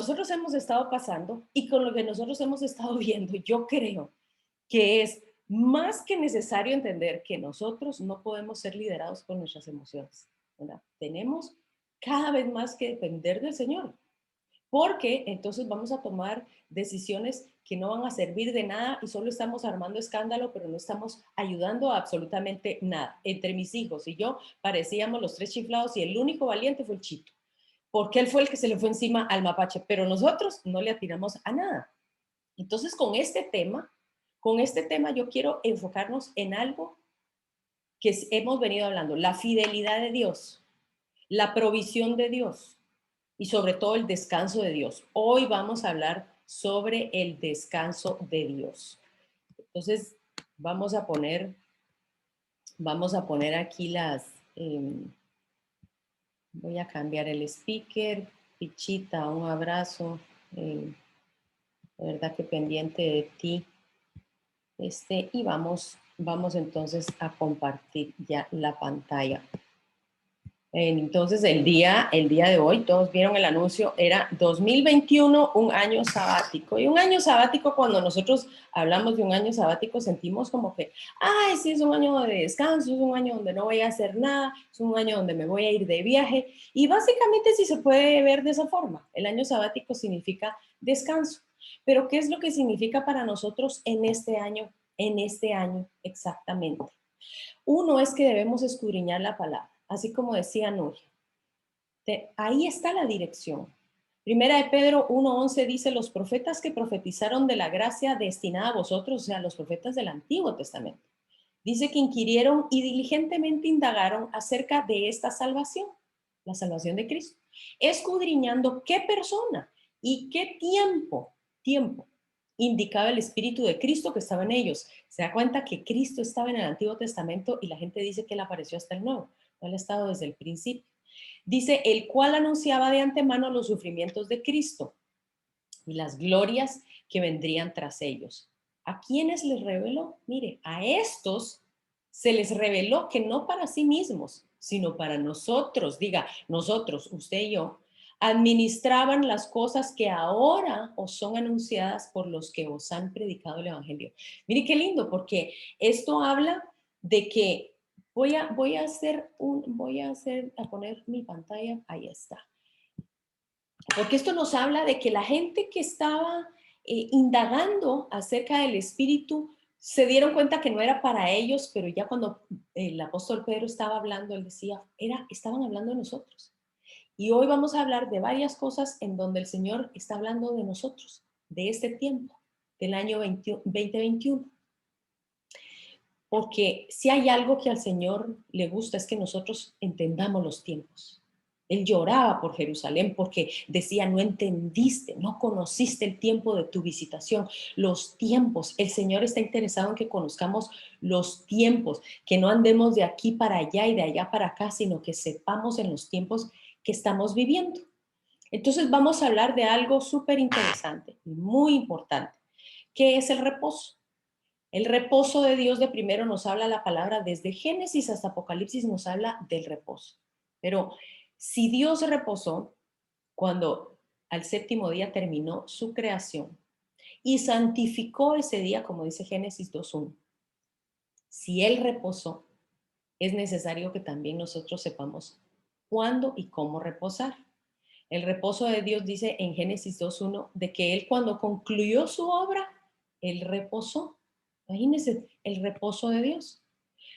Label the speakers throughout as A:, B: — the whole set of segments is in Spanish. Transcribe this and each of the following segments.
A: nosotros hemos estado pasando y con lo que nosotros hemos estado viendo, yo creo que es más que necesario entender que nosotros no podemos ser liderados por nuestras emociones, ¿verdad? Tenemos cada vez más que depender del Señor, porque entonces vamos a tomar decisiones que no van a servir de nada y solo estamos armando escándalo, pero no estamos ayudando a absolutamente nada. Entre mis hijos y yo parecíamos los tres chiflados y el único valiente fue el Chito, porque él fue el que se le fue encima al mapache, pero nosotros no le atiramos a nada. Entonces, con este tema yo quiero enfocarnos en algo que hemos venido hablando, la fidelidad de Dios, la provisión de Dios y sobre todo el descanso de Dios. Hoy vamos a hablar sobre el descanso de Dios. Entonces, vamos a poner, vamos a poner aquí voy a cambiar el speaker. Pichita, un abrazo. De verdad que pendiente de ti. Y vamos entonces a compartir ya la pantalla. Entonces, el día de hoy, todos vieron el anuncio, era 2021, un año sabático. Y un año sabático, cuando nosotros hablamos de un año sabático, sentimos como que, ay, sí, es un año de descanso, es un año donde no voy a hacer nada, es un año donde me voy a ir de viaje. Y básicamente sí se puede ver de esa forma. El año sabático significa descanso. Pero ¿qué es lo que significa para nosotros en este año? En este año exactamente. Uno es que debemos escudriñar la palabra, así como decía Nuria. Ahí está la dirección. Primera de Pedro 1:11 dice, los profetas que profetizaron de la gracia destinada a vosotros, o sea, los profetas del Antiguo Testamento. Dice que inquirieron y diligentemente indagaron acerca de esta salvación, la salvación de Cristo, escudriñando qué persona y qué tiempo indicaba el Espíritu de Cristo que estaba en ellos. Se da cuenta que Cristo estaba en el Antiguo Testamento y la gente dice que él apareció hasta el Nuevo. Él ha estado desde el principio. Dice, el cual anunciaba de antemano los sufrimientos de Cristo y las glorias que vendrían tras ellos. ¿A quiénes les reveló? Mire, a estos se les reveló que no para sí mismos, sino para nosotros, diga, nosotros, usted y yo, administraban las cosas que ahora os son anunciadas por los que os han predicado el Evangelio. Mire qué lindo, porque esto habla de que a poner mi pantalla, ahí está. Porque esto nos habla de que la gente que estaba indagando acerca del Espíritu se dieron cuenta que no era para ellos, pero ya cuando el apóstol Pedro estaba hablando, él decía, estaban hablando de nosotros. Y hoy vamos a hablar de varias cosas en donde el Señor está hablando de nosotros, de este tiempo, del año 2021. Porque si hay algo que al Señor le gusta es que nosotros entendamos los tiempos. Él lloraba por Jerusalén porque decía, no entendiste, no conociste el tiempo de tu visitación, los tiempos. El Señor está interesado en que conozcamos los tiempos, que no andemos de aquí para allá y de allá para acá, sino que sepamos en los tiempos que estamos viviendo. Entonces vamos a hablar de algo súper interesante, muy importante, que es el reposo. El reposo de Dios de primero nos habla la palabra, desde Génesis hasta Apocalipsis nos habla del reposo. Pero si Dios reposó cuando al séptimo día terminó su creación y santificó ese día, como dice Génesis 2:1, si Él reposó, es necesario que también nosotros sepamos cuándo y cómo reposar. El reposo de Dios dice en Génesis 2:1 de que Él cuando concluyó su obra, Él reposó. Imagínense el reposo de Dios.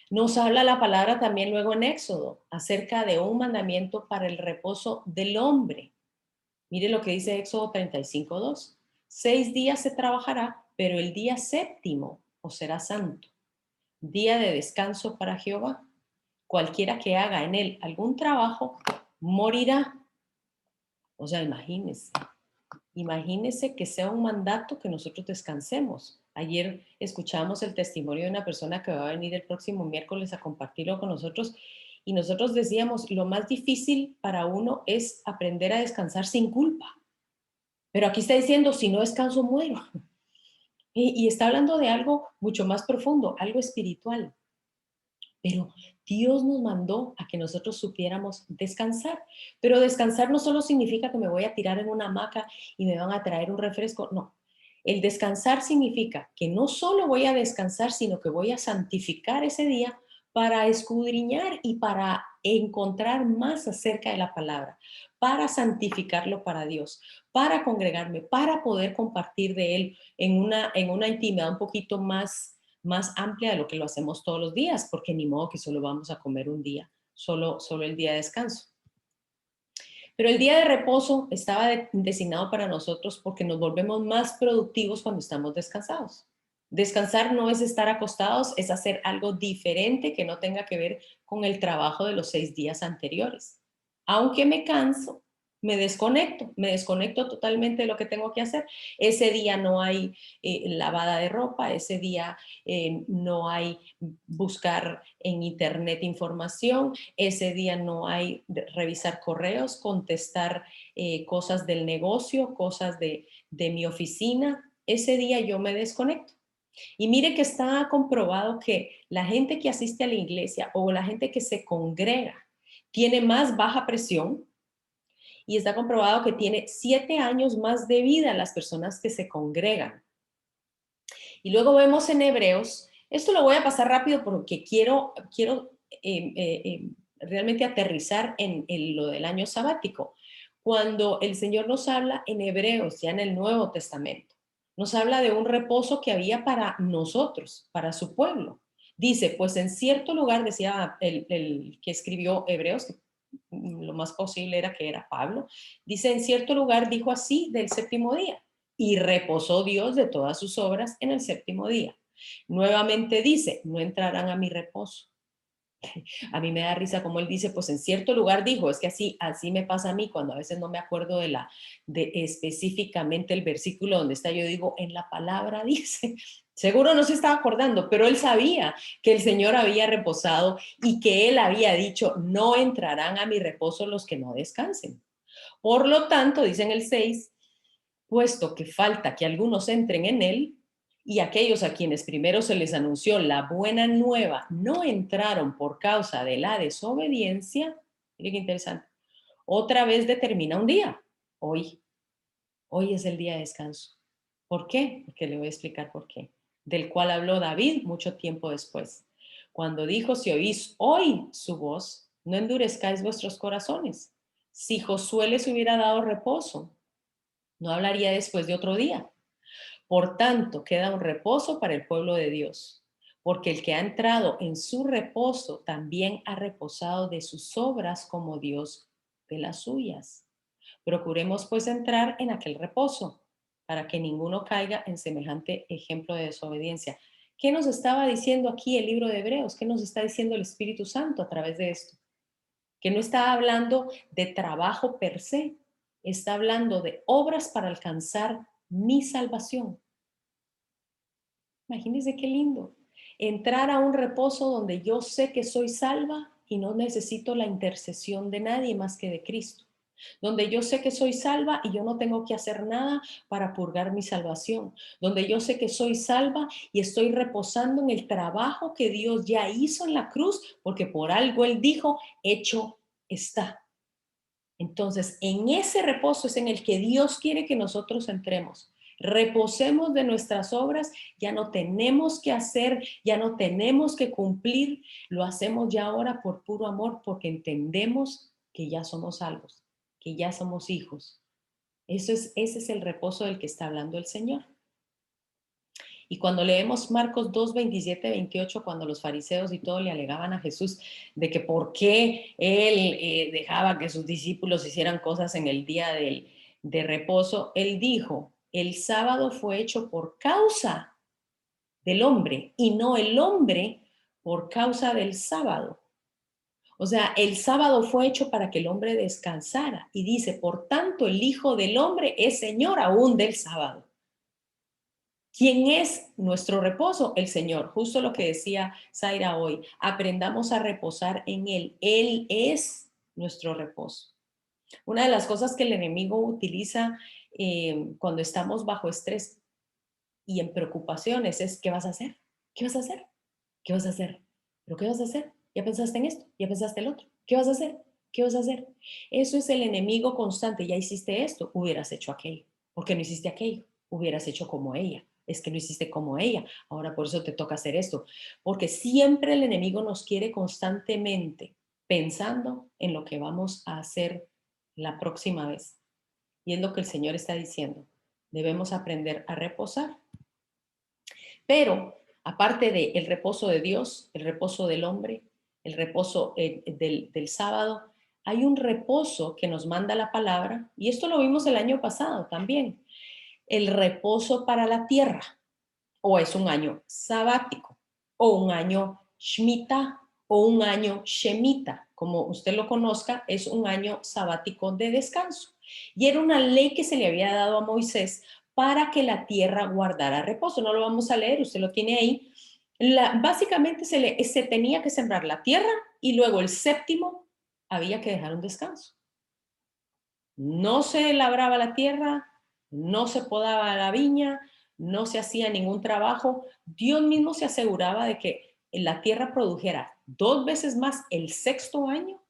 A: Nos habla la palabra también luego en Éxodo acerca de un mandamiento para el reposo del hombre. Mire lo que dice Éxodo 35:2. 6 días se trabajará, pero el día séptimo os será santo, día de descanso para Jehová. Cualquiera que haga en él algún trabajo morirá. O sea, imagínese que sea un mandato que nosotros descansemos. Ayer escuchamos el testimonio de una persona que va a venir el próximo miércoles a compartirlo con nosotros y nosotros decíamos, lo más difícil para uno es aprender a descansar sin culpa. Pero aquí está diciendo, si no descanso, muero. Y está hablando de algo mucho más profundo, algo espiritual. Pero Dios nos mandó a que nosotros supiéramos descansar, pero descansar no solo significa que me voy a tirar en una hamaca y me van a traer un refresco, no. El descansar significa que no solo voy a descansar, sino que voy a santificar ese día para escudriñar y para encontrar más acerca de la palabra, para santificarlo para Dios, para congregarme, para poder compartir de él en una intimidad un poquito más amplia de lo que lo hacemos todos los días, porque ni modo que solo vamos a comer un día, solo el día de descanso. Pero el día de reposo estaba designado para nosotros porque nos volvemos más productivos cuando estamos descansados. Descansar no es estar acostados, es hacer algo diferente que no tenga que ver con el trabajo de los 6 días anteriores. Aunque me canso, me desconecto totalmente de lo que tengo que hacer. Ese día no hay lavada de ropa, ese día no hay buscar en internet información, ese día no hay revisar correos, contestar cosas del negocio, cosas de mi oficina. Ese día yo me desconecto. Y mire que está comprobado que la gente que asiste a la iglesia o la gente que se congrega tiene más baja presión y está comprobado que tiene 7 años más de vida las personas que se congregan. Y luego vemos en Hebreos, esto lo voy a pasar rápido porque quiero realmente aterrizar en lo del año sabático. Cuando el Señor nos habla en Hebreos, ya en el Nuevo Testamento, nos habla de un reposo que había para nosotros, para su pueblo. Dice, pues en cierto lugar, decía el que escribió Hebreos, que lo más posible era que era Pablo, dice, en cierto lugar dijo así del séptimo día y reposó Dios de todas sus obras en el séptimo día. Nuevamente dice, no entrarán a mi reposo. A mí me da risa como él dice, pues en cierto lugar dijo, es que así me pasa a mí cuando a veces no me acuerdo de específicamente el versículo donde está, yo digo, en la palabra dice, seguro no se estaba acordando, pero él sabía que el Señor había reposado y que él había dicho, no entrarán a mi reposo los que no descansen. Por lo tanto, dice en el 6, puesto que falta que algunos entren en él, y aquellos a quienes primero se les anunció la buena nueva no entraron por causa de la desobediencia, miren qué interesante, otra vez determina un día, hoy, hoy es el día de descanso. ¿Por qué? Porque le voy a explicar por qué. Del cual habló David mucho tiempo después. Cuando dijo, si oís hoy su voz, no endurezcáis vuestros corazones. Si Josué les hubiera dado reposo, no hablaría después de otro día. Por tanto, queda un reposo para el pueblo de Dios, porque el que ha entrado en su reposo también ha reposado de sus obras como Dios de las suyas. Procuremos pues entrar en aquel reposo, para que ninguno caiga en semejante ejemplo de desobediencia. ¿Qué nos estaba diciendo aquí el libro de Hebreos? ¿Qué nos está diciendo el Espíritu Santo a través de esto? Que no está hablando de trabajo per se, está hablando de obras para alcanzar mi salvación. Imagínense qué lindo. Entrar a un reposo donde yo sé que soy salva y no necesito la intercesión de nadie más que de Cristo. Donde yo sé que soy salva y yo no tengo que hacer nada para purgar mi salvación. Donde yo sé que soy salva y estoy reposando en el trabajo que Dios ya hizo en la cruz, porque por algo Él dijo, hecho está. Entonces, en ese reposo es en el que Dios quiere que nosotros entremos. Reposemos de nuestras obras, ya no tenemos que hacer, ya no tenemos que cumplir, lo hacemos ya ahora por puro amor, porque entendemos que ya somos salvos, que ya somos hijos. Ese es el reposo del que está hablando el Señor. Y cuando leemos Marcos 2, 27, 28, cuando los fariseos y todo le alegaban a Jesús de que por qué él dejaba que sus discípulos hicieran cosas en el día de reposo, él dijo, el sábado fue hecho por causa del hombre y no el hombre por causa del sábado. O sea, el sábado fue hecho para que el hombre descansara y dice, por tanto, el Hijo del Hombre es Señor aún del sábado. ¿Quién es nuestro reposo? El Señor. Justo lo que decía Zaira hoy. Aprendamos a reposar en Él. Él es nuestro reposo. Una de las cosas que el enemigo utiliza cuando estamos bajo estrés y en preocupaciones es ¿qué vas a hacer? ¿Qué vas a hacer? ¿Qué vas a hacer? ¿Pero qué vas a hacer? ¿Ya pensaste en esto? ¿Ya pensaste el otro? ¿Qué vas a hacer? ¿Qué vas a hacer? Eso es el enemigo constante. Ya hiciste esto, hubieras hecho aquello. ¿Por qué no hiciste aquello? Hubieras hecho como ella. Es que no hiciste como ella. Ahora por eso te toca hacer esto. Porque siempre el enemigo nos quiere constantemente pensando en lo que vamos a hacer la próxima vez. Y es lo que el Señor está diciendo. Debemos aprender a reposar. Pero aparte del reposo de Dios, el reposo del hombre, el reposo del sábado, hay un reposo que nos manda la palabra, y esto lo vimos el año pasado también, el reposo para la tierra, o es un año sabático, o un año Shemitah, o un año Shemitah, como usted lo conozca, es un año sabático de descanso. Y era una ley que se le había dado a Moisés para que la tierra guardara reposo. No lo vamos a leer, usted lo tiene ahí. Básicamente se tenía que sembrar la tierra y luego el séptimo había que dejar un descanso. No se labraba la tierra, no se podaba la viña, no se hacía ningún trabajo. Dios mismo se aseguraba de que la tierra produjera 2 veces más el sexto año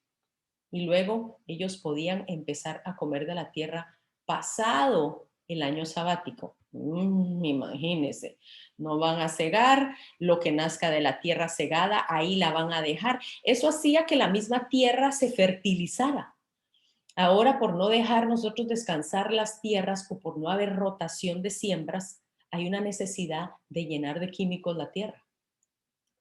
A: y luego ellos podían empezar a comer de la tierra pasado el año sabático. Imagínense, no van a cegar, lo que nazca de la tierra cegada, ahí la van a dejar. Eso hacía que la misma tierra se fertilizara. Ahora, por no dejar nosotros descansar las tierras o por no haber rotación de siembras, hay una necesidad de llenar de químicos la tierra,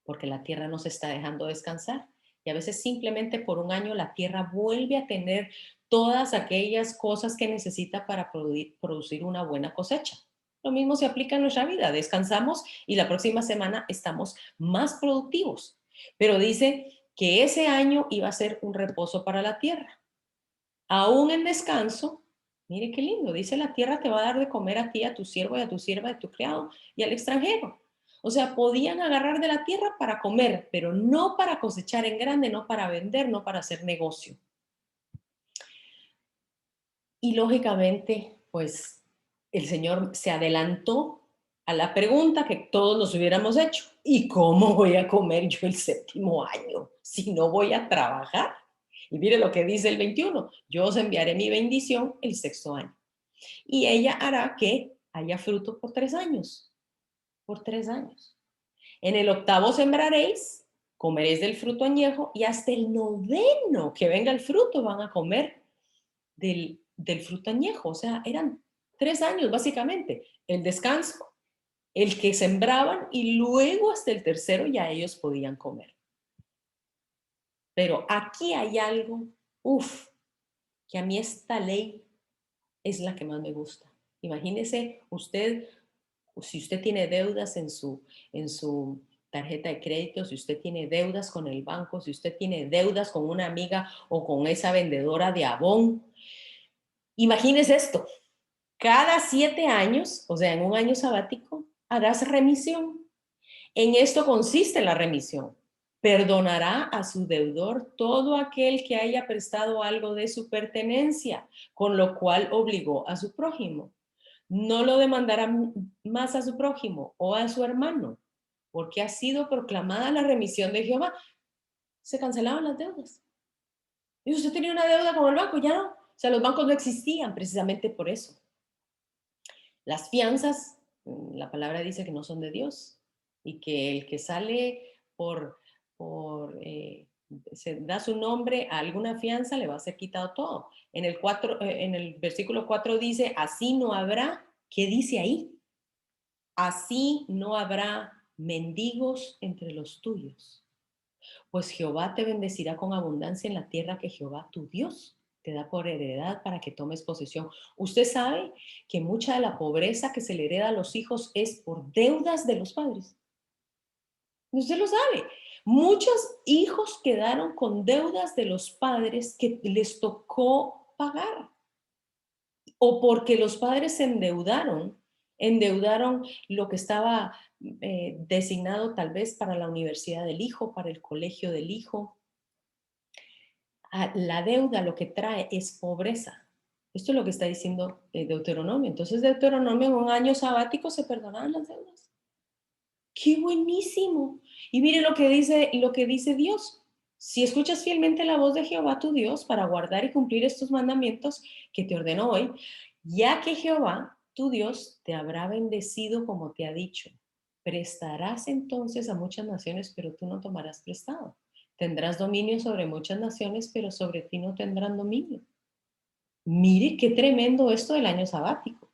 A: porque la tierra no se está dejando descansar. Y a veces simplemente por un año la tierra vuelve a tener todas aquellas cosas que necesita para producir una buena cosecha. Lo mismo se aplica en nuestra vida. Descansamos y la próxima semana estamos más productivos. Pero dice que ese año iba a ser un reposo para la tierra. Aún en descanso, mire qué lindo, dice la tierra te va a dar de comer a ti, a tu siervo y a tu sierva, a tu criado y al extranjero. O sea, podían agarrar de la tierra para comer, pero no para cosechar en grande, no para vender, no para hacer negocio. Y lógicamente, pues el Señor se adelantó a la pregunta que todos nos hubiéramos hecho. ¿Y cómo voy a comer yo el séptimo año si no voy a trabajar? Y mire lo que dice el 21, yo os enviaré mi bendición el sexto año. Y ella hará que haya fruto por 3 años, por 3 años. En el octavo sembraréis, comeréis del fruto añejo y hasta el noveno que venga el fruto van a comer del fruto añejo. O sea, eran 3 años básicamente. El descanso, el que sembraban y luego hasta el tercero ya ellos podían comer. Pero aquí hay algo, que a mí esta ley es la que más me gusta. Imagínese usted, si usted tiene deudas en su tarjeta de crédito, si usted tiene deudas con el banco, si usted tiene deudas con una amiga o con esa vendedora de Avon, imagínese esto, cada 7 años, o sea, en un año sabático, harás remisión. En esto consiste la remisión. Perdonará a su deudor todo aquel que haya prestado algo de su pertenencia, con lo cual obligó a su prójimo. No lo demandará más a su prójimo o a su hermano, porque ha sido proclamada la remisión de Jehová. Se cancelaban las deudas. Y usted tenía una deuda con el banco, ya no. O sea, los bancos no existían precisamente por eso. Las fianzas, la palabra dice que no son de Dios y que el que sale se da su nombre a alguna fianza, le va a ser quitado todo. En el versículo 4 dice, así no habrá, ¿qué dice ahí? Así no habrá mendigos entre los tuyos, pues Jehová te bendecirá con abundancia en la tierra que Jehová tu Dios te da por heredad para que tomes posesión. Usted sabe que mucha de la pobreza que se le hereda a los hijos es por deudas de los padres. Usted lo sabe. Muchos hijos quedaron con deudas de los padres que les tocó pagar o porque los padres se endeudaron lo que estaba designado tal vez para la universidad del hijo, para el colegio del hijo. La deuda lo que trae es pobreza. Esto es lo que está diciendo Deuteronomio. Entonces, Deuteronomio en un año sabático se perdonaban las deudas. ¡Qué buenísimo! Y mire lo que dice Dios. si escuchas fielmente la voz de Jehová tu Dios para guardar y cumplir estos mandamientos que te ordeno hoy, ya que Jehová tu Dios te habrá bendecido como te ha dicho. Prestarás entonces a muchas naciones, pero tú no tomarás prestado. Tendrás dominio sobre muchas naciones, pero sobre ti no tendrán dominio. Mire qué tremendo esto del año sabático.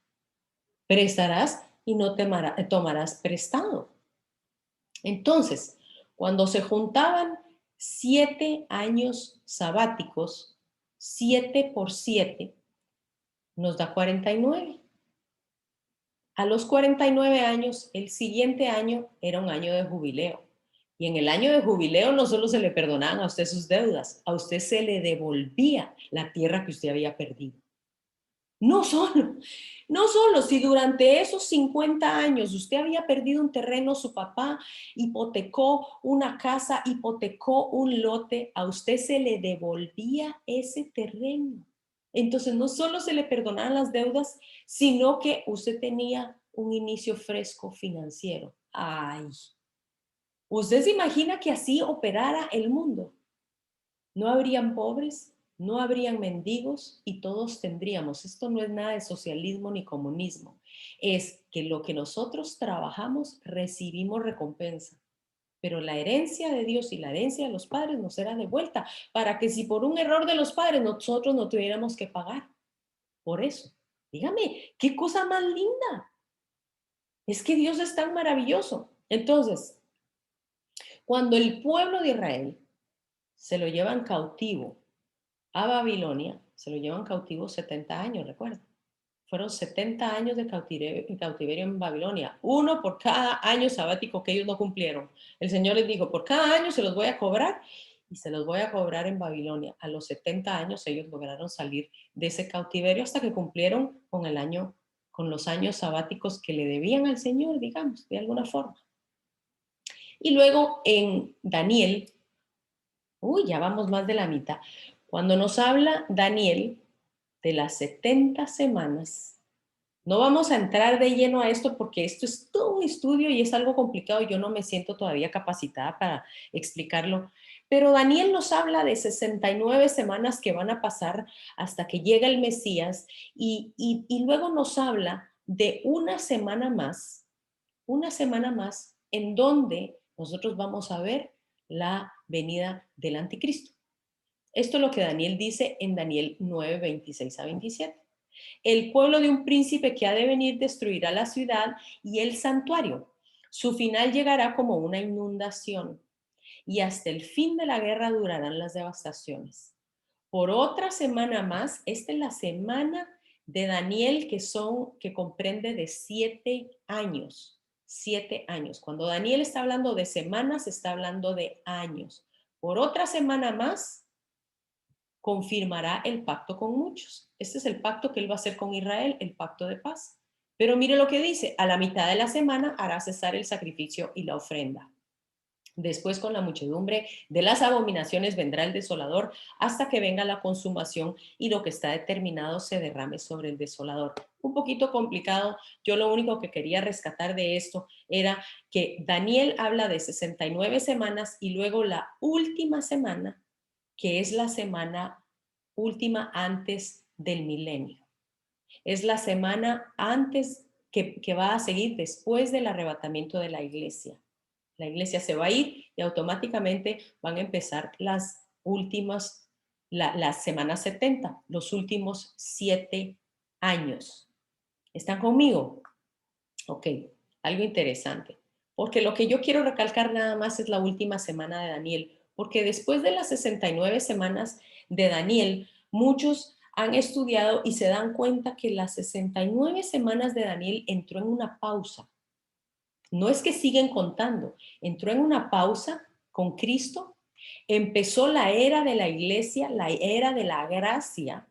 A: Prestarás y no tomarás prestado. Entonces, cuando se juntaban 7 años sabáticos, 7 por 7 nos da 49. A los 49 años, el siguiente año era un año de jubileo. Y en el año de jubileo no solo se le perdonaban a usted sus deudas, a usted se le devolvía la tierra que usted había perdido. No solo, no solo, si durante esos 50 años usted había perdido un terreno, su papá hipotecó una casa, hipotecó un lote, a usted se le devolvía ese terreno. Entonces no solo se le perdonaban las deudas, sino que usted tenía un inicio fresco financiero. Ay, ¿usted se imagina que así operara el mundo? No habrían pobres, no habrían mendigos y todos tendríamos. Esto no es nada de socialismo ni comunismo. Es que lo que nosotros trabajamos recibimos recompensa. Pero la herencia de Dios y la herencia de los padres nos será devuelta para que si por un error de los padres nosotros no tuviéramos que pagar. Por eso, dígame, qué cosa más linda. Es que Dios es tan maravilloso. Entonces, cuando el pueblo de Israel se lo llevan cautivo a Babilonia, se lo llevan cautivo 70 años, recuerda. Fueron 70 años de cautiverio en Babilonia, uno por cada año sabático que ellos no cumplieron. El Señor les dijo, por cada año se los voy a cobrar y se los voy a cobrar en Babilonia. A los 70 años ellos lograron salir de ese cautiverio hasta que cumplieron con los años sabáticos que le debían al Señor, digamos, de alguna forma. Y luego en Daniel, ya vamos más de la mitad. Cuando nos habla Daniel de las 70 semanas, no vamos a entrar de lleno a esto porque esto es todo un estudio y es algo complicado. Yo no me siento todavía capacitada para explicarlo. Pero Daniel nos habla de 69 semanas que van a pasar hasta que llega el Mesías y luego nos habla de una semana más en donde nosotros vamos a ver la venida del anticristo. Esto es lo que Daniel dice en Daniel 9, 26 a 27. El pueblo de un príncipe que ha de venir destruirá la ciudad y el santuario. Su final llegará como una inundación y hasta el fin de la guerra durarán las devastaciones. Por otra semana más, esta es la semana de Daniel que comprende de 7 años. 7 años. Cuando Daniel está hablando de semanas, está hablando de años. Por otra semana más, confirmará el pacto con muchos. Este es el pacto que él va a hacer con Israel, el pacto de paz. Pero mire lo que dice, a la mitad de la semana hará cesar el sacrificio y la ofrenda. Después con la muchedumbre de las abominaciones vendrá el desolador hasta que venga la consumación y lo que está determinado se derrame sobre el desolador. Un poquito complicado. Yo lo único que quería rescatar de esto era que Daniel habla de 69 semanas y luego la última semana, que es la semana última antes del milenio. Es la semana antes que va a seguir después del arrebatamiento de la iglesia. La iglesia se va a ir y automáticamente van a empezar las últimas, las semanas 70, los últimos 7 años. ¿Están conmigo? Ok, algo interesante. Porque lo que yo quiero recalcar nada más es la última semana de Daniel, porque después de las 69 semanas de Daniel, muchos han estudiado y se dan cuenta que las 69 semanas de Daniel entró en una pausa. No es que siguen contando, entró en una pausa con Cristo, empezó la era de la iglesia, la era de la gracia,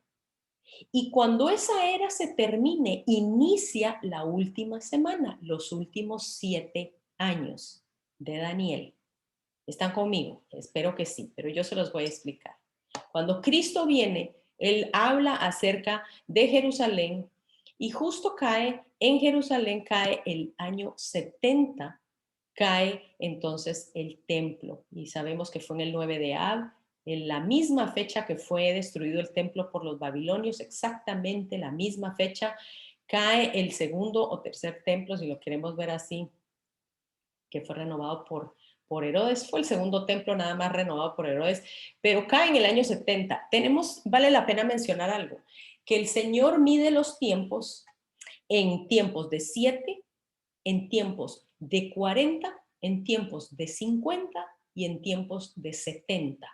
A: y cuando esa era se termine, inicia la última semana, los últimos 7 años de Daniel. ¿Están conmigo? Espero que sí, pero yo se los voy a explicar. Cuando Cristo viene, Él habla acerca de Jerusalén y justo en Jerusalén cae el año 70 cae entonces el templo. Y sabemos que fue en el 9 de Ab, en la misma fecha que fue destruido el templo por los babilonios, exactamente la misma fecha, cae el segundo o tercer templo, si lo queremos ver así, que fue renovado por Herodes. Fue el segundo templo nada más renovado por Herodes, pero cae en el año 70. Vale la pena mencionar algo, que el Señor mide los tiempos en tiempos de 7, en tiempos de 40, en tiempos de 50 y en tiempos de 70.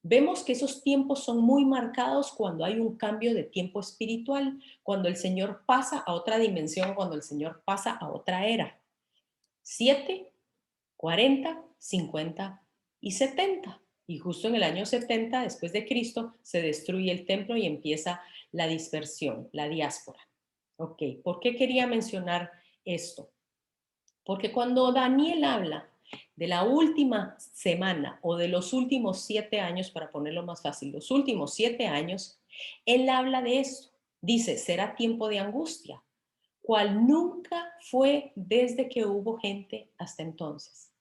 A: Vemos que esos tiempos son muy marcados cuando hay un cambio de tiempo espiritual, cuando el Señor pasa a otra dimensión, cuando el Señor pasa a otra era. 7, 40, 50 y 70. Y justo en el año 70 después de Cristo se destruye el templo y empieza la dispersión, la diáspora. Ok, ¿por qué quería mencionar esto? Porque cuando Daniel habla de la última semana o de los últimos 7 años, para ponerlo más fácil, los últimos 7 años, él habla de esto. Dice, será tiempo de angustia, cual nunca fue desde que hubo gente hasta entonces.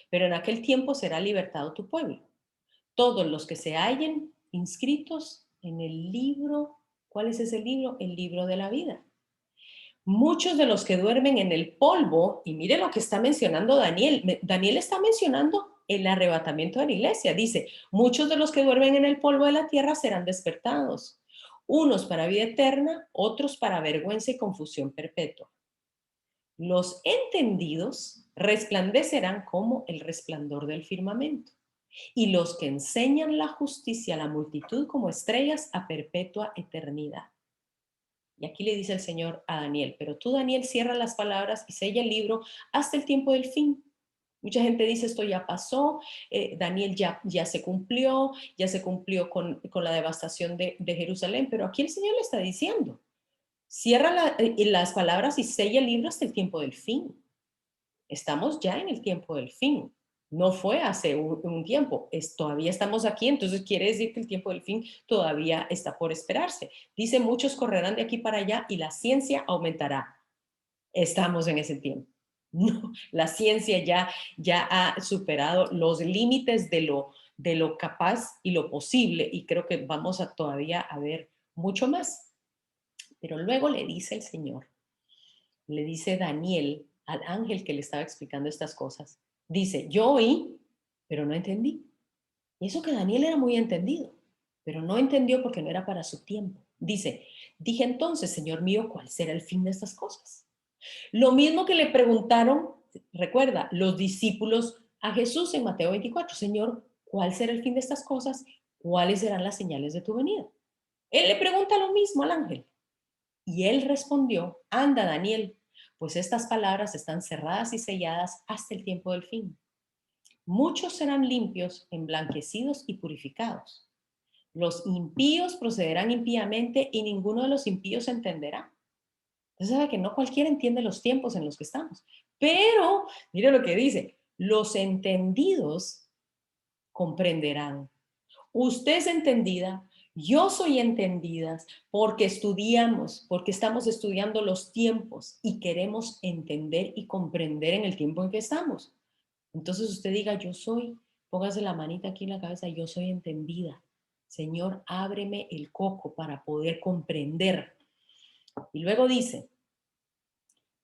A: Pero en aquel tiempo será libertado tu pueblo. Todos los que se hallen inscritos en el libro, ¿cuál es ese libro? El libro de la vida. Muchos de los que duermen en el polvo, y mire lo que está mencionando Daniel. Daniel está mencionando el arrebatamiento de la iglesia. Dice, muchos de los que duermen en el polvo de la tierra serán despertados. Unos para vida eterna, otros para vergüenza y confusión perpetua. Los entendidos resplandecerán como el resplandor del firmamento, y los que enseñan la justicia a la multitud como estrellas a perpetua eternidad. Y aquí le dice el Señor a Daniel, pero tú, Daniel, cierra las palabras y sella el libro hasta el tiempo del fin. Mucha gente dice, esto ya pasó, Daniel ya se cumplió, con la devastación de Jerusalén, pero aquí el Señor le está diciendo, cierra las palabras y sella el libro hasta el tiempo del fin. Estamos ya en el tiempo del fin. No fue hace un tiempo, todavía estamos aquí, entonces quiere decir que el tiempo del fin todavía está por esperarse. Dice, muchos correrán de aquí para allá y la ciencia aumentará. Estamos en ese tiempo. No, la ciencia ya ha superado los límites de lo capaz y lo posible, y creo que vamos a todavía a ver mucho más. Pero luego le dice el Señor, le dice Daniel al ángel que le estaba explicando estas cosas, dice, yo oí, pero no entendí. Y eso que Daniel era muy entendido, pero no entendió porque no era para su tiempo. Dice, dije entonces, Señor mío, ¿cuál será el fin de estas cosas? Lo mismo que le preguntaron, recuerda, los discípulos a Jesús en Mateo 24, Señor, ¿cuál será el fin de estas cosas? ¿Cuáles serán las señales de tu venida? Él le pregunta lo mismo al ángel. Y él respondió, anda, Daniel, pues estas palabras están cerradas y selladas hasta el tiempo del fin. Muchos serán limpios, emblanquecidos y purificados. Los impíos procederán impíamente y ninguno de los impíos entenderá. Entonces sabe que no cualquiera entiende los tiempos en los que estamos. Pero, mire lo que dice, los entendidos comprenderán. Usted es entendida, yo soy entendidas porque estudiamos, porque estamos estudiando los tiempos y queremos entender y comprender en el tiempo en que estamos. Entonces usted diga, yo soy, póngase la manita aquí en la cabeza, yo soy entendida. Señor, ábreme el coco para poder comprender. Y luego dice,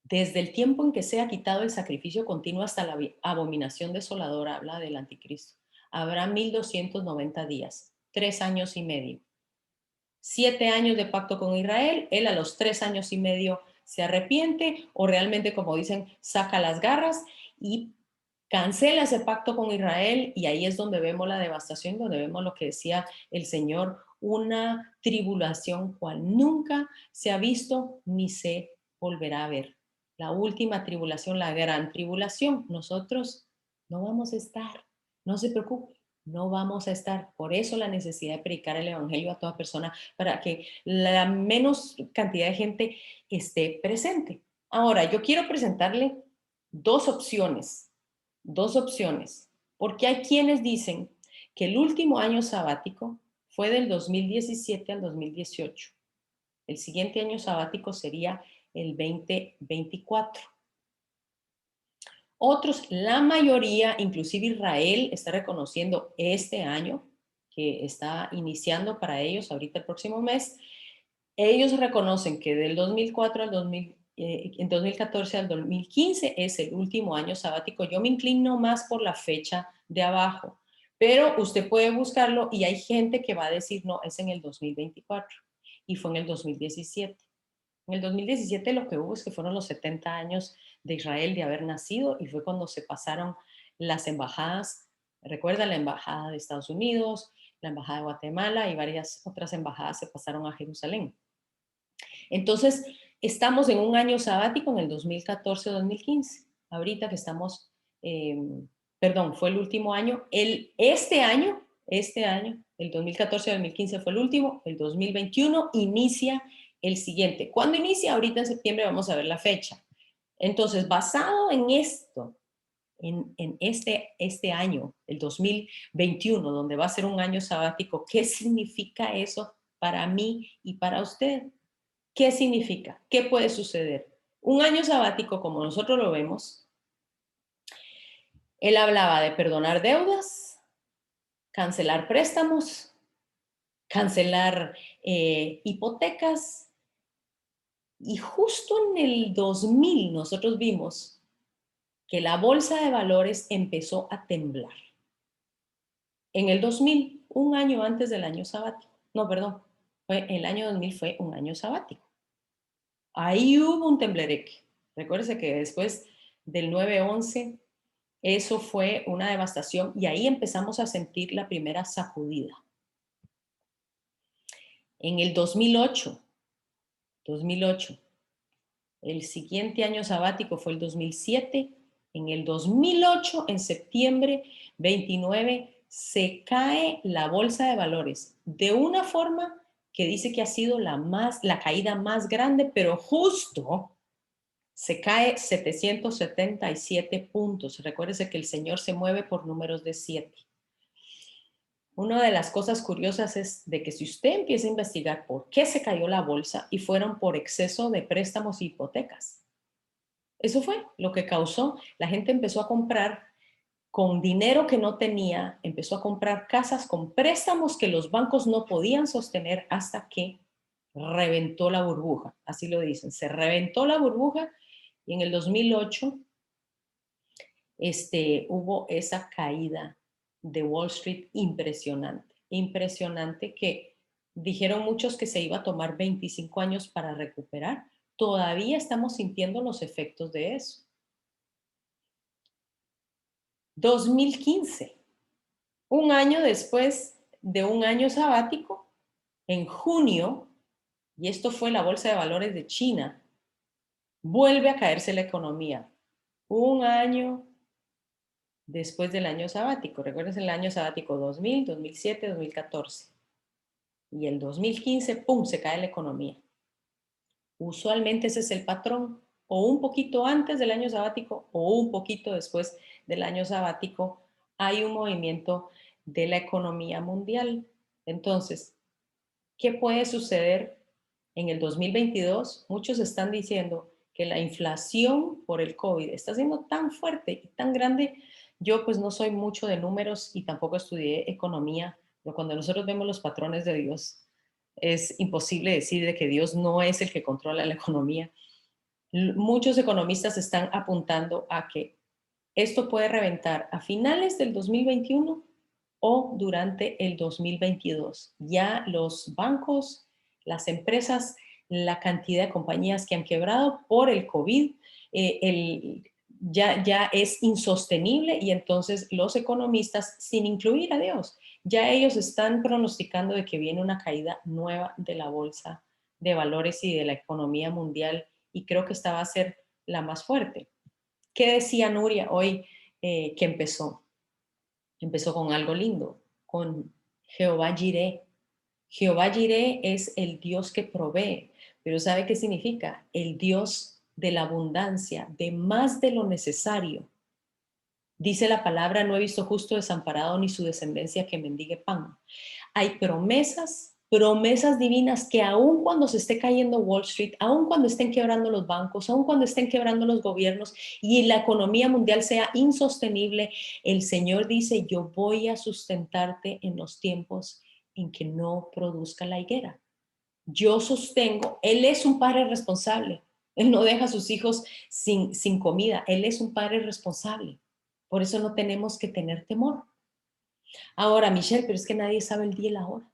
A: desde el tiempo en que sea quitado el sacrificio continuo hasta la abominación desoladora, habla del anticristo, habrá 1290 días, 3 años y medio. 7 años de pacto con Israel, él a los 3 años y medio se arrepiente o realmente, como dicen, saca las garras y cancela ese pacto con Israel, y ahí es donde vemos la devastación, donde vemos lo que decía el Señor, una tribulación cual nunca se ha visto ni se volverá a ver. La última tribulación, la gran tribulación, nosotros no vamos a estar, no se preocupe, no vamos a estar. Por eso la necesidad de predicar el evangelio a toda persona, para que la menos cantidad de gente esté presente. Ahora, yo quiero presentarle dos opciones, porque hay quienes dicen que el último año sabático fue del 2017 al 2018. El siguiente año sabático sería el 2024. Otros, la mayoría, inclusive Israel, está reconociendo este año, que está iniciando para ellos ahorita el próximo mes. Ellos reconocen que del 2004 al 2000, en 2014 al 2015 es el último año sabático. Yo me inclino más por la fecha de abajo, pero usted puede buscarlo y hay gente que va a decir, no, es en el 2024 y fue en el 2017. En el 2017 lo que hubo es que fueron los 70 años de Israel de haber nacido y fue cuando se pasaron las embajadas. Recuerda, la embajada de Estados Unidos, la embajada de Guatemala y varias otras embajadas se pasaron a Jerusalén. Entonces, estamos en un año sabático en el 2014-2015. Ahorita que estamos, eh, perdón, fue el último año. Este año, el 2014-2015 fue el último, el 2021 inicia el siguiente. ¿Cuándo inicia? Ahorita en septiembre vamos a ver la fecha. Entonces, basado en esto, en este año, el 2021, donde va a ser un año sabático, ¿qué significa eso para mí y para usted? ¿Qué significa? ¿Qué puede suceder? Un año sabático, como nosotros lo vemos, él hablaba de perdonar deudas, cancelar préstamos, cancelar hipotecas, y justo en el 2000 nosotros vimos que la bolsa de valores empezó a temblar. En el 2000, un año antes del año sabático. No, perdón, el año 2000 fue un año sabático. Ahí hubo un temblereque. Recuérdese que después del 9/11, eso fue una devastación y ahí empezamos a sentir la primera sacudida. En el 2008, el siguiente año sabático fue el 2007. En el 2008, en septiembre 29, se cae la bolsa de valores de una forma que dice que ha sido la caída más grande, pero justo se cae 777 puntos. Recuérdese que el Señor se mueve por números de 7. Una de las cosas curiosas es de que si usted empieza a investigar por qué se cayó la bolsa y fueron por exceso de préstamos y hipotecas. Eso fue lo que causó. La gente empezó a comprar con dinero que no tenía, empezó a comprar casas con préstamos que los bancos no podían sostener hasta que reventó la burbuja. Así lo dicen, se reventó la burbuja y en el 2008 hubo esa caída de Wall Street impresionante, impresionante, que dijeron muchos que se iba a tomar 25 años para recuperar. Todavía estamos sintiendo los efectos de eso. 2015, un año después de un año sabático, en junio, y esto fue la Bolsa de Valores de China, vuelve a caerse la economía. Un año después del año sabático. Recuerden el año sabático 2000, 2007, 2014. Y el 2015, ¡pum!, se cae la economía. Usualmente ese es el patrón. O un poquito antes del año sabático o un poquito después del año sabático hay un movimiento de la economía mundial. Entonces, ¿qué puede suceder en el 2022? Muchos están diciendo que la inflación por el COVID está siendo tan fuerte y tan grande. Yo pues no soy mucho de números y tampoco estudié economía, pero cuando nosotros vemos los patrones de Dios, es imposible decir de que Dios no es el que controla la economía. Muchos economistas están apuntando a que esto puede reventar a finales del 2021 o durante el 2022. Ya los bancos, las empresas, la cantidad de compañías que han quebrado por el COVID, ya es insostenible, y entonces los economistas, sin incluir a Dios, ya ellos están pronosticando de que viene una caída nueva de la bolsa de valores y de la economía mundial, y creo que esta va a ser la más fuerte. ¿Qué decía Nuria hoy que empezó? Empezó con algo lindo, con Jehová Jireh. Jehová Jireh es el Dios que provee, pero ¿sabe qué significa? El Dios de la abundancia, de más de lo necesario. Dice la palabra, no he visto justo desamparado ni su descendencia que mendigue pan. Hay promesas promesas divinas que aun cuando se esté cayendo Wall Street, aun cuando estén quebrando los bancos, aun cuando estén quebrando los gobiernos y la economía mundial sea insostenible, el Señor dice, yo voy a sustentarte en los tiempos en que no produzca la higuera. Yo sostengo, Él es un padre responsable. Él no deja a sus hijos sin comida. Él es un padre responsable. Por eso no tenemos que tener temor. Ahora, Michelle, pero es que nadie sabe el día y la hora.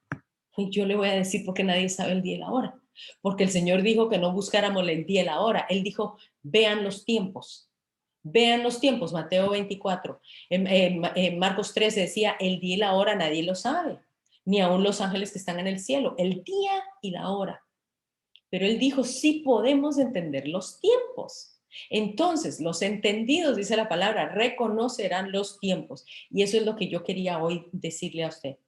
A: Y yo le voy a decir por qué nadie sabe el día y la hora. Porque el Señor dijo que no buscáramos el día y la hora. Él dijo, vean los tiempos. Vean los tiempos, Mateo 24. En Marcos 13 decía, el día y la hora nadie lo sabe, ni aun los ángeles que están en el cielo, el día y la hora. Pero él dijo, sí podemos entender los tiempos. Entonces, los entendidos, dice la palabra, reconocerán los tiempos. Y eso es lo que yo quería hoy decirle a usted.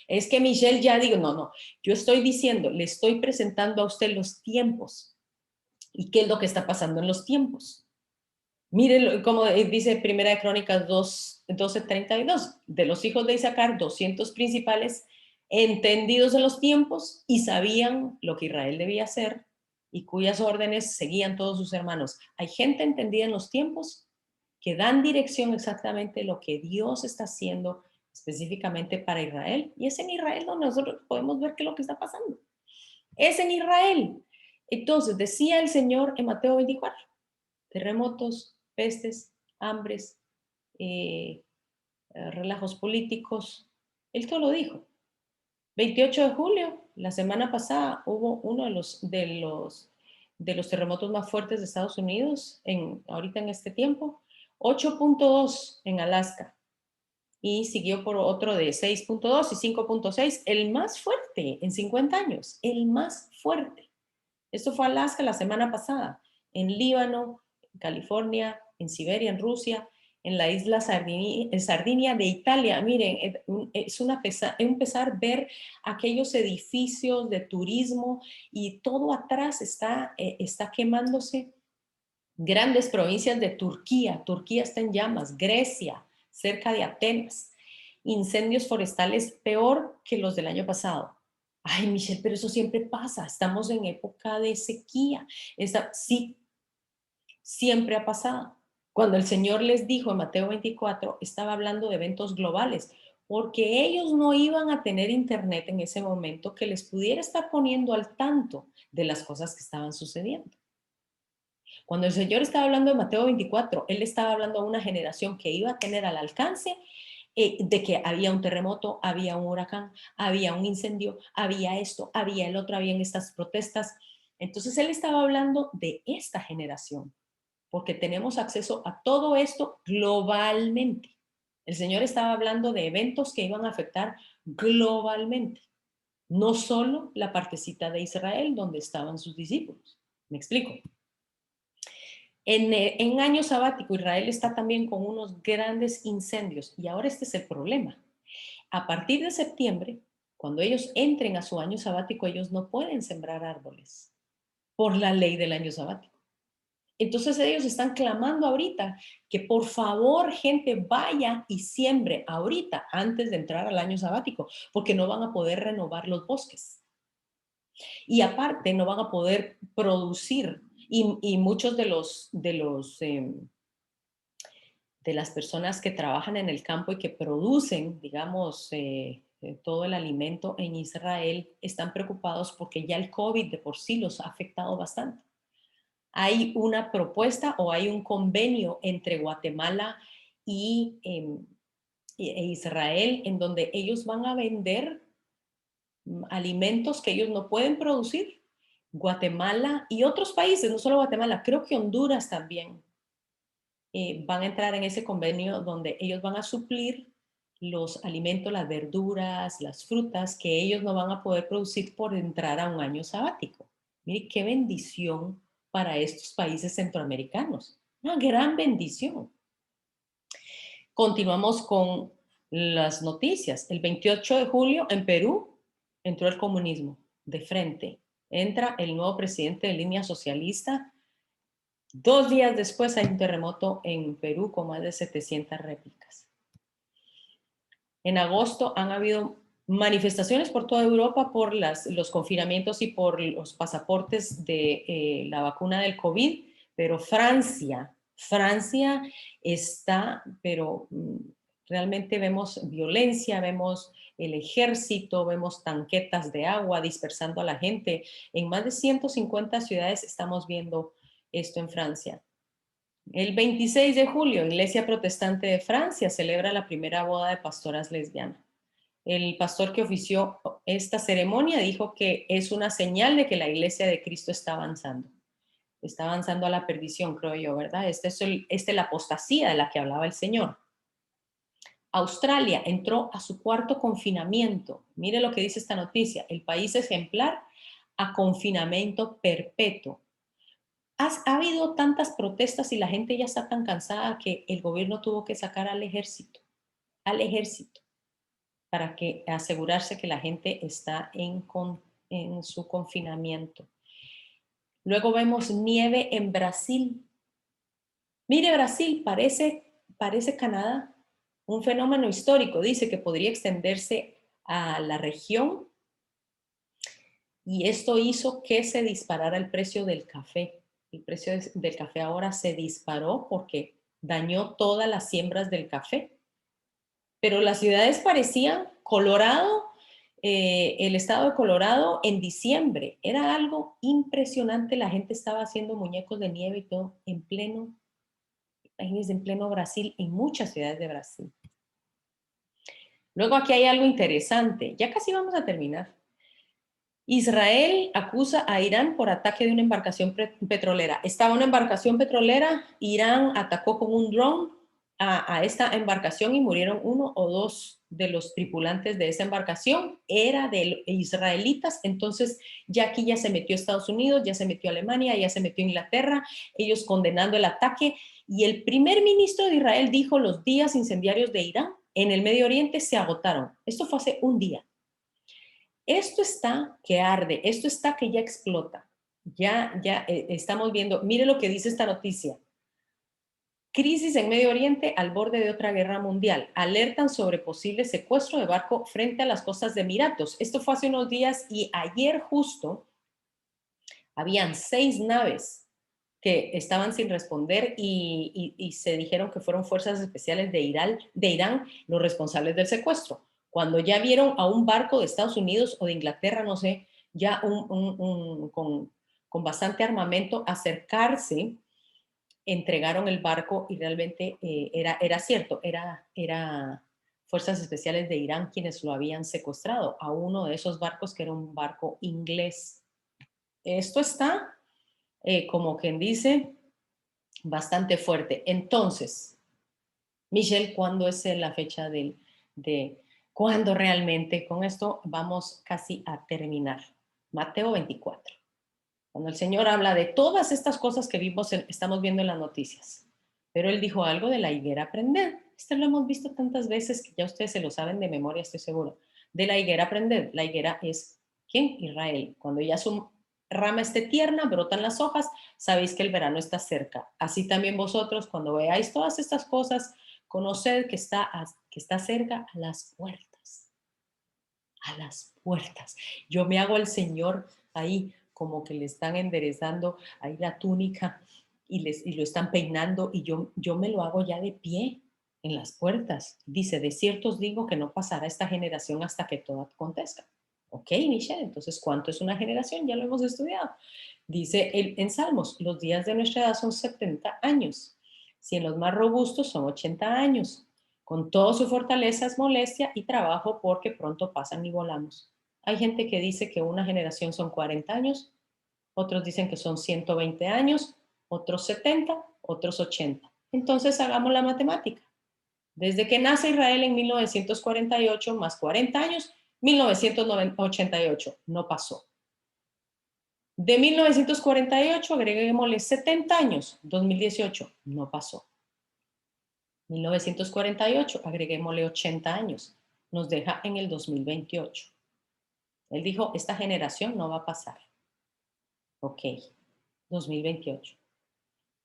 A: Es que Michelle ya digo, no, yo estoy diciendo, le estoy presentando a usted los tiempos. ¿Y qué es lo que está pasando en los tiempos? Mire, como dice Primera de Crónicas 12:32, de los hijos de Isaacar, 200 principales, entendidos en los tiempos y sabían lo que Israel debía hacer y cuyas órdenes seguían todos sus hermanos. Hay gente entendida en los tiempos que dan dirección exactamente lo que Dios está haciendo específicamente para Israel. Y es en Israel donde nosotros podemos ver qué es lo que está pasando. Es en Israel. Entonces, decía el Señor en Mateo 24, terremotos, pestes, hambres, eh, relajos políticos. Él todo lo dijo. 28 de julio, la semana pasada, hubo uno de los terremotos más fuertes de Estados Unidos, ahorita en este tiempo, 8.2 en Alaska, y siguió por otro de 6.2 y 5.6, el más fuerte en 50 años, el más fuerte. Esto fue Alaska la semana pasada, en Líbano, en California, en Siberia, en Rusia, en la isla Sardinia de Italia. Miren, es un pesar ver aquellos edificios de turismo y todo atrás está quemándose. Grandes provincias de Turquía, Turquía está en llamas, Grecia, cerca de Atenas, incendios forestales peor que los del año pasado. Ay, Michelle, pero eso siempre pasa, estamos en época de sequía. Sí, siempre ha pasado. Cuando el Señor les dijo en Mateo 24, estaba hablando de eventos globales, porque ellos no iban a tener internet en ese momento que les pudiera estar poniendo al tanto de las cosas que estaban sucediendo. Cuando el Señor estaba hablando de Mateo 24, Él estaba hablando a una generación que iba a tener al alcance de que había un terremoto, había un huracán, había un incendio, había esto, había el otro, habían estas protestas. Entonces Él estaba hablando de esta generación, porque tenemos acceso a todo esto globalmente. El Señor estaba hablando de eventos que iban a afectar globalmente, no solo la partecita de Israel donde estaban sus discípulos. ¿Me explico? En año sabático, Israel está también con unos grandes incendios y ahora este es el problema. A partir de septiembre, cuando ellos entren a su año sabático, ellos no pueden sembrar árboles por la ley del año sabático. Entonces ellos están clamando ahorita que por favor gente vaya y siembre ahorita antes de entrar al año sabático, porque no van a poder renovar los bosques. Y aparte no van a poder producir y muchos de las personas que trabajan en el campo y que producen, digamos, todo el alimento en Israel, están preocupados porque ya el COVID de por sí los ha afectado bastante. Hay una propuesta o hay un convenio entre Guatemala y Israel en donde ellos van a vender alimentos que ellos no pueden producir. Guatemala y otros países, no solo Guatemala, creo que Honduras también van a entrar en ese convenio donde ellos van a suplir los alimentos, las verduras, las frutas que ellos no van a poder producir por entrar a un año sabático. Mire qué bendición para estos países centroamericanos. Una gran bendición. Continuamos con las noticias. El 28 de julio en Perú entró el comunismo de frente. Entra el nuevo presidente de línea socialista. 2 días después hay un terremoto en Perú con más de 700 réplicas. En agosto han habido manifestaciones por toda Europa por los confinamientos y por los pasaportes de la vacuna del COVID, pero Francia está, pero realmente vemos violencia, vemos el ejército, vemos tanquetas de agua dispersando a la gente. En más de 150 ciudades estamos viendo esto en Francia. El 26 de julio, Iglesia Protestante de Francia celebra la primera boda de pastoras lesbianas. El pastor que ofició esta ceremonia dijo que es una señal de que la iglesia de Cristo está avanzando a la perdición, creo yo, ¿verdad? Esta es la apostasía de la que hablaba el Señor. Australia entró a su cuarto confinamiento. Mire lo que dice esta noticia. El país ejemplar a confinamiento perpetuo. Ha habido tantas protestas y la gente ya está tan cansada que el gobierno tuvo que sacar al ejército, para que asegurarse que la gente está en su confinamiento. Luego vemos nieve en Brasil. Mire, Brasil parece Canadá, un fenómeno histórico. Dice que podría extenderse a la región y esto hizo que se disparara el precio del café. El precio del café ahora se disparó porque dañó todas las siembras del café. Pero las ciudades parecían Colorado, el estado de Colorado en diciembre. Era algo impresionante. La gente estaba haciendo muñecos de nieve y todo en pleno Brasil, en muchas ciudades de Brasil. Luego aquí hay algo interesante. Ya casi vamos a terminar. Israel acusa a Irán por ataque de una embarcación petrolera. Estaba una embarcación petrolera, Irán atacó con un dron a esta embarcación y murieron 1 o 2 de los tripulantes de esa embarcación. Era de israelitas, entonces ya aquí ya se metió Estados Unidos, ya se metió Alemania, ya se metió Inglaterra, ellos condenando el ataque. Y el primer ministro de Israel dijo: los días incendiarios de Irán en el Medio Oriente se agotaron. Esto fue hace un día. Esto está que arde, esto está que ya explota. Ya estamos viendo, mire lo que dice esta noticia. Crisis en Medio Oriente al borde de otra guerra mundial. Alertan sobre posible secuestro de barco frente a las costas de Emiratos. Esto fue hace unos días y ayer justo habían 6 naves que estaban sin responder y se dijeron que fueron fuerzas especiales de Irán los responsables del secuestro. Cuando ya vieron a un barco de Estados Unidos o de Inglaterra, no sé, ya con bastante armamento acercarse, entregaron el barco y realmente era cierto, era fuerzas especiales de Irán quienes lo habían secuestrado a uno de esos barcos que era un barco inglés. Esto está, como quien dice, bastante fuerte. Entonces, Michelle, ¿cuándo es la fecha de cuándo realmente? Con esto vamos casi a terminar. Mateo 24. Cuando el Señor habla de todas estas cosas que estamos viendo en las noticias. Pero Él dijo algo de la higuera prended. Esto lo hemos visto tantas veces que ya ustedes se lo saben de memoria, estoy seguro. De la higuera prended. La higuera es, ¿quién? Israel. Cuando ya su rama esté tierna, brotan las hojas, sabéis que el verano está cerca. Así también vosotros, cuando veáis todas estas cosas, conoced que está cerca a las puertas. A las puertas. Yo me hago al Señor ahí como que le están enderezando ahí la túnica y lo están peinando y yo me lo hago ya de pie en las puertas. Dice: de cierto os digo que no pasará esta generación hasta que todo acontezca. Ok, Michelle, entonces, ¿cuánto es una generación? Ya lo hemos estudiado. Dice en Salmos: los días de nuestra edad son 70 años. Si en los más robustos son 80 años. Con toda su fortaleza es molestia y trabajo porque pronto pasan y volamos. Hay gente que dice que una generación son 40 años, otros dicen que son 120 años, otros 70, otros 80. Entonces hagamos la matemática. Desde que nace Israel en 1948 más 40 años, 1988, no pasó. De 1948 agreguémosle 70 años, 2018, no pasó. 1948, agreguémosle 80 años, nos deja en el 2028. Él dijo: esta generación no va a pasar. Ok, 2028.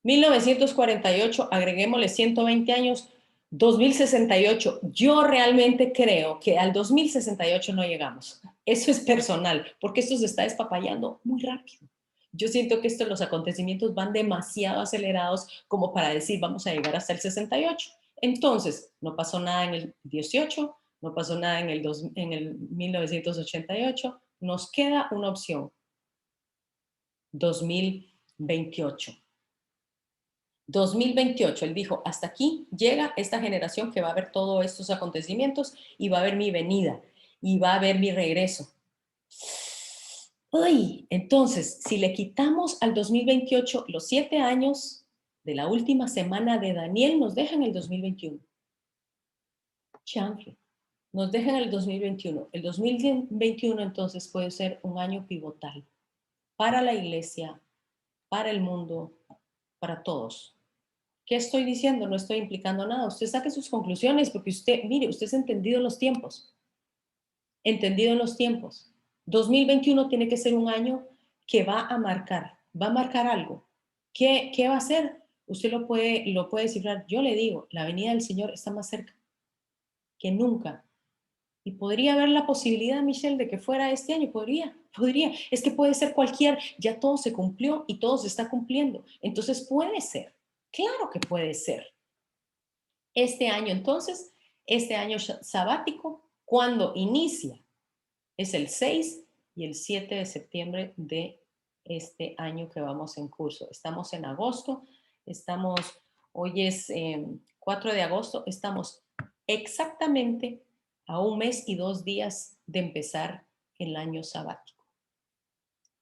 A: 1948, agreguémosle 120 años, 2068, yo realmente creo que al 2068 no llegamos. Eso es personal, porque esto se está despapallando muy rápido. Yo siento que los acontecimientos van demasiado acelerados como para decir vamos a llegar hasta el 68. Entonces, no pasó nada en el 18, no pasó nada en el 1988. Nos queda una opción, 2028. 2028, él dijo, hasta aquí llega esta generación que va a ver todos estos acontecimientos y va a ver mi venida y va a ver mi regreso. Uy, entonces, si le quitamos al 2028 los 7 años de la última semana de Daniel, nos dejan el 2021. Chanfle. Nos dejan el 2021. El 2021 entonces puede ser un año pivotal para la iglesia, para el mundo, para todos. ¿Qué estoy diciendo? No estoy implicando nada. Usted saque sus conclusiones porque usted, mire, usted es entendido en los tiempos. Entendido en los tiempos. 2021 tiene que ser un año que va a marcar algo. ¿Qué va a hacer? Usted lo puede cifrar. Yo le digo, la venida del Señor está más cerca que nunca. Y podría haber la posibilidad, Michelle, de que fuera este año. Podría. Es que puede ser cualquier, ya todo se cumplió y todo se está cumpliendo. Entonces puede ser. Claro que puede ser. Este año, entonces, este año sabático, cuando inicia, es el 6 y el 7 de septiembre de este año que vamos en curso. Estamos en agosto, hoy es 4 de agosto, estamos exactamente a un mes y 2 días de empezar el año sabático.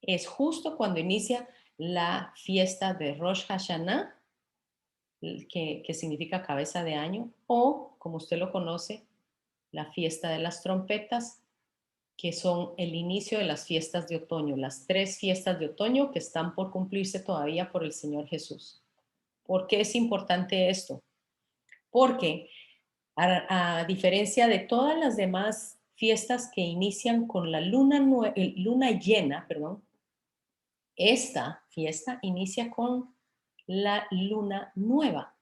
A: Es justo cuando inicia la fiesta de Rosh Hashanah, que significa cabeza de año, o como usted lo conoce, la fiesta de las trompetas, que son el inicio de las fiestas de otoño, las 3 fiestas de otoño que están por cumplirse todavía por el Señor Jesús. ¿Por qué es importante esto? Porque a diferencia de todas las demás fiestas que inician con la luna llena, esta fiesta inicia con la luna nueva,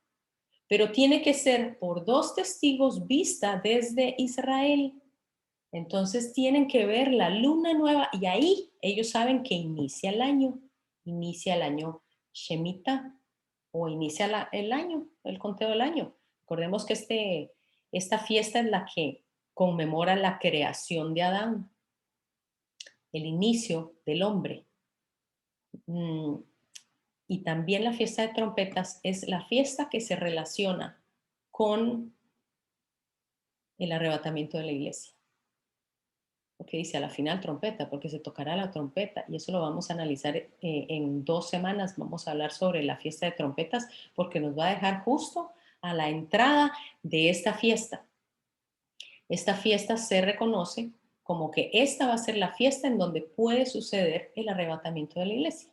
A: pero tiene que ser por 2 testigos vista desde Israel. Entonces tienen que ver la luna nueva y ahí ellos saben que inicia el año Shemitah o inicia el año, el conteo del año. Recordemos que esta fiesta es la que conmemora la creación de Adán, el inicio del hombre. Y también la fiesta de trompetas es la fiesta que se relaciona con el arrebatamiento de la iglesia. Porque dice a la final trompeta, porque se tocará la trompeta y eso lo vamos a analizar en 2 semanas. Vamos a hablar sobre la fiesta de trompetas porque nos va a dejar justo a la entrada de esta fiesta. Esta fiesta se reconoce como que esta va a ser la fiesta en donde puede suceder el arrebatamiento de la iglesia.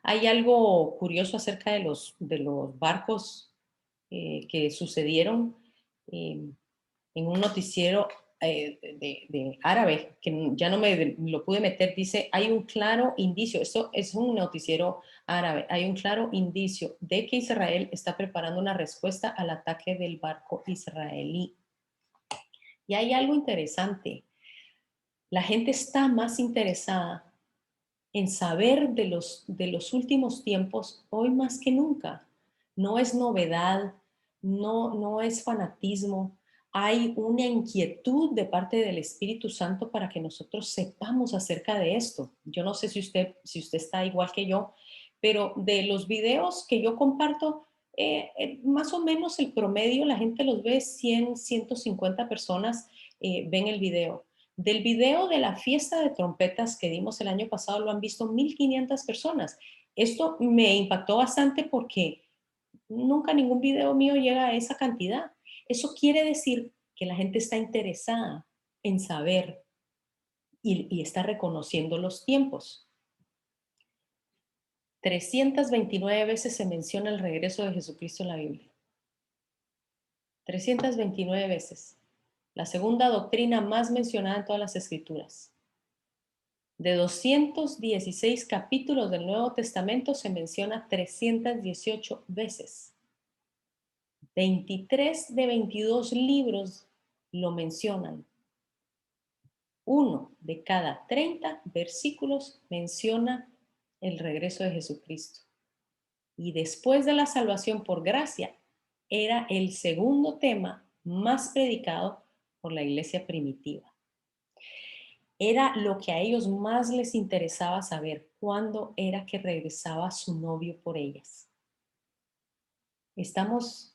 A: Hay algo curioso acerca de los barcos que sucedieron en un noticiero de árabe, que ya no me lo pude meter, dice, hay un claro indicio, esto es un noticiero árabe, hay un claro indicio de que Israel está preparando una respuesta al ataque del barco israelí. Y hay algo interesante, la gente está más interesada en saber de los últimos tiempos hoy más que nunca. No es novedad, no es fanatismo. Hay una inquietud de parte del Espíritu Santo para que nosotros sepamos acerca de esto. Yo no sé si usted está igual que yo, pero de los videos que yo comparto, más o menos el promedio, la gente los ve 100, 150 personas ven el video. Del video de la fiesta de trompetas que dimos el año pasado lo han visto 1,500 personas. Esto me impactó bastante porque nunca ningún video mío llega a esa cantidad. Eso quiere decir que la gente está interesada en saber y está reconociendo los tiempos. 329 veces se menciona el regreso de Jesucristo en la Biblia. 329 veces. La segunda doctrina más mencionada en todas las escrituras. De 216 capítulos del Nuevo Testamento se menciona 318 veces. 23 de 22 libros lo mencionan. Uno de cada 30 versículos menciona el regreso de Jesucristo. Y después de la salvación por gracia, era el segundo tema más predicado por la iglesia primitiva. Era lo que a ellos más les interesaba saber, cuándo era que regresaba su novio por ellas. Estamos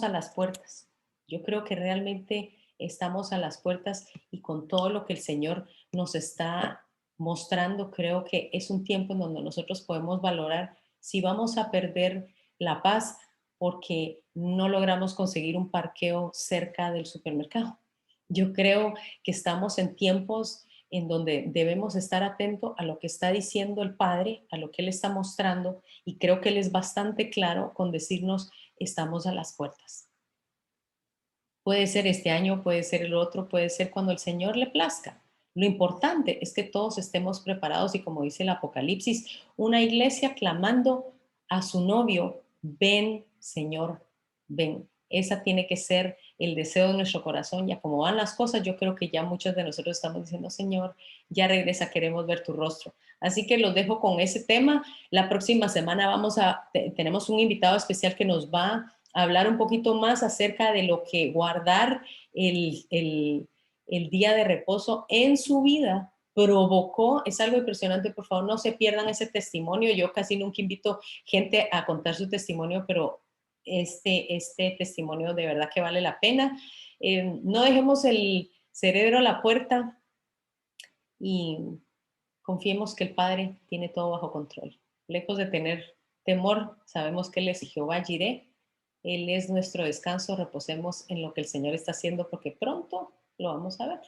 A: a las puertas. Yo creo que realmente estamos a las puertas y con todo lo que el Señor nos está mostrando, creo que es un tiempo en donde nosotros podemos valorar si vamos a perder la paz porque no logramos conseguir un parqueo cerca del supermercado. Yo creo que estamos en tiempos en donde debemos estar atentos a lo que está diciendo el Padre, a lo que Él está mostrando, y creo que Él es bastante claro con decirnos, estamos a las puertas. Puede ser este año, puede ser el otro, puede ser cuando el Señor le plazca. Lo importante es que todos estemos preparados y como dice el Apocalipsis, una iglesia clamando a su novio, ven, Señor, ven. Esa tiene que ser el deseo de nuestro corazón. Ya como van las cosas, yo creo que ya muchos de nosotros estamos diciendo, Señor, ya regresa, queremos ver tu rostro. Así que los dejo con ese tema. La próxima semana tenemos un invitado especial que nos va hablar un poquito más acerca de lo que guardar el, el, el día de reposo en su vida provocó. Es algo impresionante, por favor no se pierdan ese testimonio. Yo casi nunca invito gente a contar su testimonio, pero este testimonio de verdad que vale la pena. No dejemos el cerebro a la puerta y confiemos que el Padre tiene todo bajo control. Lejos de tener temor, sabemos que Él es Jehová Jireh. Él es nuestro descanso, reposemos en lo que el Señor está haciendo porque pronto lo vamos a ver.